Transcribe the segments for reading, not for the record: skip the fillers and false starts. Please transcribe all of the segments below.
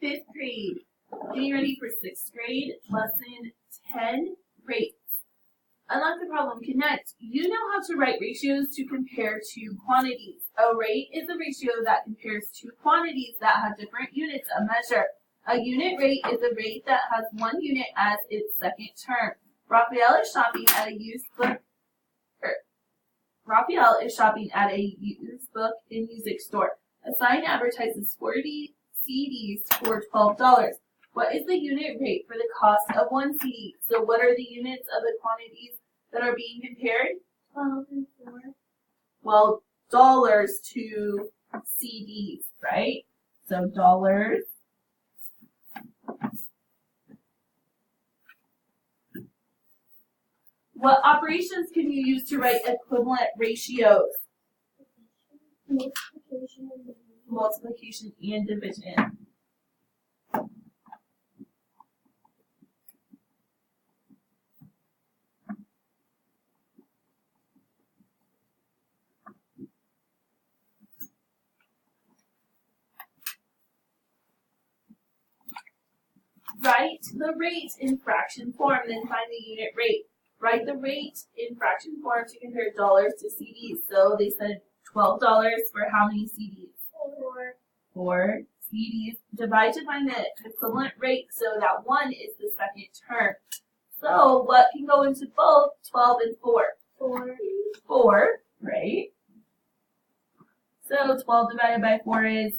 Fifth grade. Getting ready for sixth grade, lesson 10, rates. Unlock the problem, connect. You know how to write ratios to compare two quantities. A rate is a ratio that compares two quantities that have different units of measure. A unit rate is a rate that has one unit as its second term. Raphael is shopping at a used book and music store. A sign advertises 40 CDs for $12. What is the unit rate for the cost of one CD? So what are the units of the quantities that are being compared? 12 and 4. Well, dollars to CDs, right? So dollars. What operations can you use to write equivalent ratios? Multiplication and division. Write the rate in fraction form, then find the unit rate. Write the rate in fraction form to compare dollars to CDs. So they said $12 for how many CDs? 4. 4 CDs. Divide to find the equivalent rate so that 1 is the second term. So what can go into both 12 and 4? 4. 4, right? So 12 divided by 4 is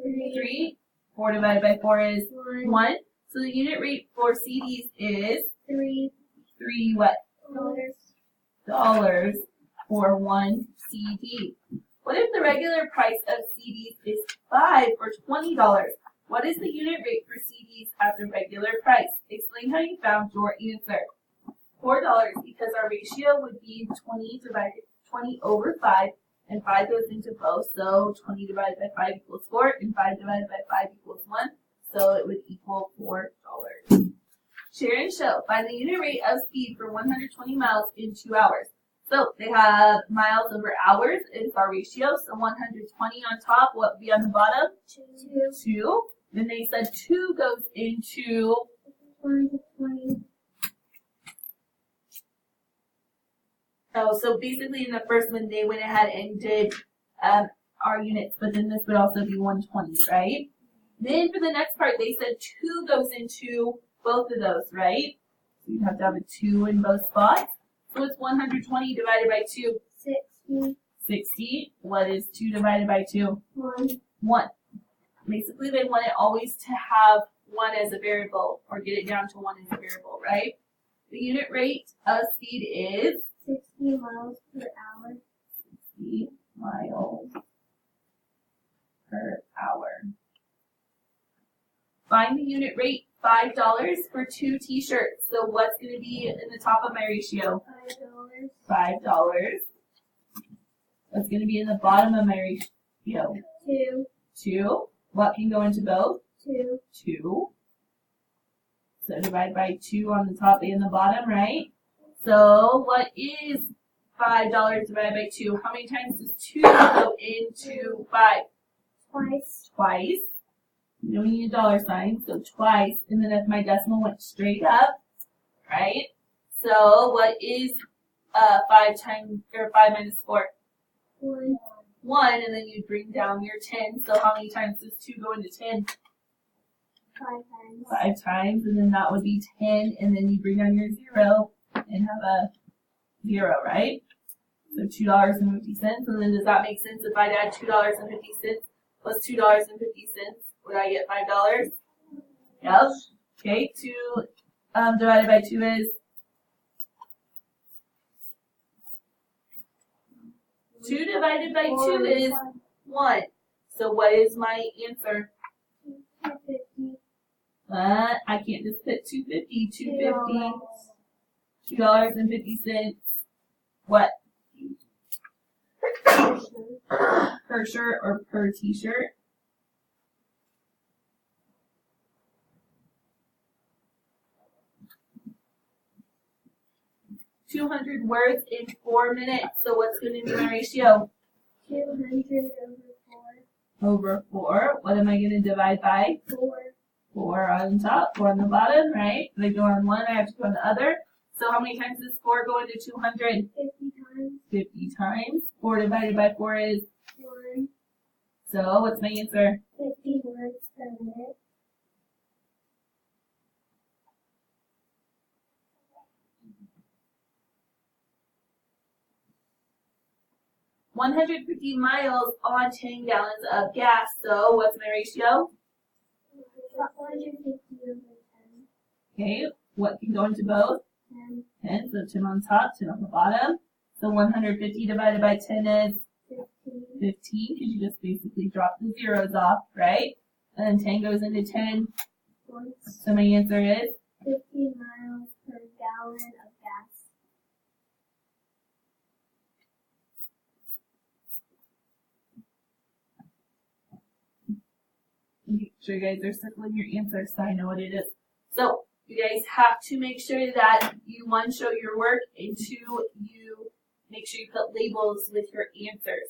3. 4 divided by 4 is 1. So the unit rate for CDs is 3 what? dollars For one CD. What if the regular price of CDs is $5 for $20? What is the unit rate for CDs at the regular price? Explain how you found your answer. $4 because our ratio would be 20 over 5, and 5 goes into both, so 20 divided by 5 equals 4, and 5 divided by 5 equals 1, so it would equal $4. Share and show. Find the unit rate of speed for 120 miles in 2 hours. So they have miles over hours is our ratio. So 120 on top, what would be on the bottom? 2. Then they said 2 goes into 120. Oh, so basically in the first one they went ahead and did our units, but then this would also be 120, right? Then for the next part they said 2 goes into both of those, right? So you'd have to have a 2 in both spots. So it's 120 divided by 2. 60. 60. What is 2 divided by 2? 1. 1. Basically, they want it always to have 1 as a variable, or get it down to 1 as a variable, right? The unit rate of speed is 60 miles per hour. 60 miles per hour. Find the unit rate. $5 for 2 t-shirts. So what's going to be in the top of my ratio? $5. $5. What's going to be in the bottom of my ratio? 2. 2. What can go into both? 2. 2. So divide by 2 on the top and the bottom, right? So what is $5 divided by 2? How many times does 2 go into 5? Twice. Twice. You don't need a dollar sign, so twice. And then if my decimal went straight up, right? So what is 5 minus 4? 1. 1, and then you bring down your 10. So how many times does 2 go into 10? 5 times. 5 times, and then that would be 10, and then you bring down your 0 and have a 0, right? So $2.50, and then does that make sense if I add $2.50 plus $2.50? Would I get $5? Yep. Okay, 2 divided by 2 is 2 divided by 2 is 1. So what is my answer? 250. I can't just put 250. 250. $2.50. What? Per shirt or per t-shirt? 200 words in 4 minutes. So what's going to be my ratio? 200 over 4. Over 4. What am I going to divide by? 4. 4 on top, 4 on the bottom, right? If I go on one, I have to go on the other. So how many times does 4 go into 200? 50 times. 50 times. 4 divided by 4 is, 1. so what's my answer? 50 words per minute. $150 miles on 10 gallons of gas. So what's my ratio? 150 over 10. Okay, what can go into both? 10. 10, so 10 on top, 10 on the bottom. So 150 divided by 10 is 15. 15, because you just basically drop the zeros off, right? And then 10 goes into 10. Once. So my answer is 50 miles per gallon of gas. make sure you guys are circling your answers so I know what it is. So you guys have to make sure that you, one, show your work, and two, you make sure you put labels with your answers.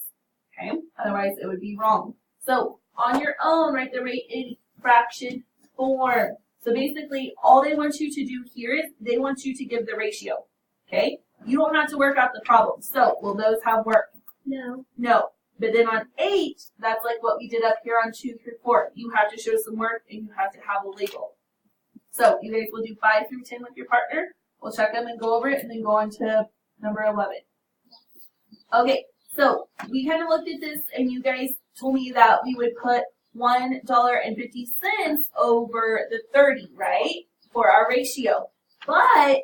Okay? Otherwise it would be wrong. So on your own, write the rate in fraction form. So basically all they want you to do here is they want you to give the ratio. Okay? You don't have to work out the problem. So will those have work? No. No. But then on 8, that's like what we did up here on 2 through 4. You have to show some work and you have to have a label. So you guys will do 5 through 10 with your partner. We'll check them and go over it and then go on to number 11. Okay, so we kind of looked at this and you guys told me that we would put $1.50 over the 30, right? For our ratio. But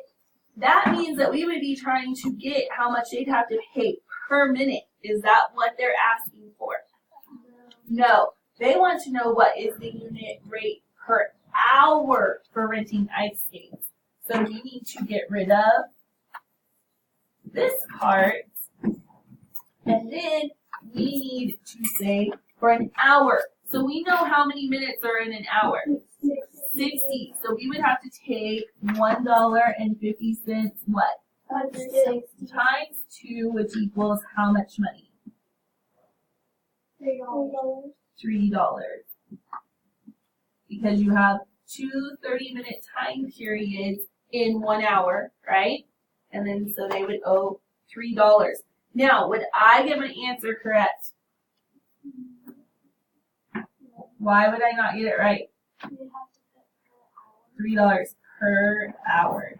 that means that we would be trying to get how much they'd have to pay per minute. Is that what they're asking for? No. They want to know what is the unit rate per hour for renting ice skates. So we need to get rid of this part. And then we need to say for an hour. So we know how many minutes are in an hour. 60. So we would have to take $1.50 what? Times 2, which equals how much money? $3. Because you have 2 30-minute time periods in 1 hour, right? And then so they would owe $3. Now, would I get my answer correct? Why would I not get it right? $3 per hour.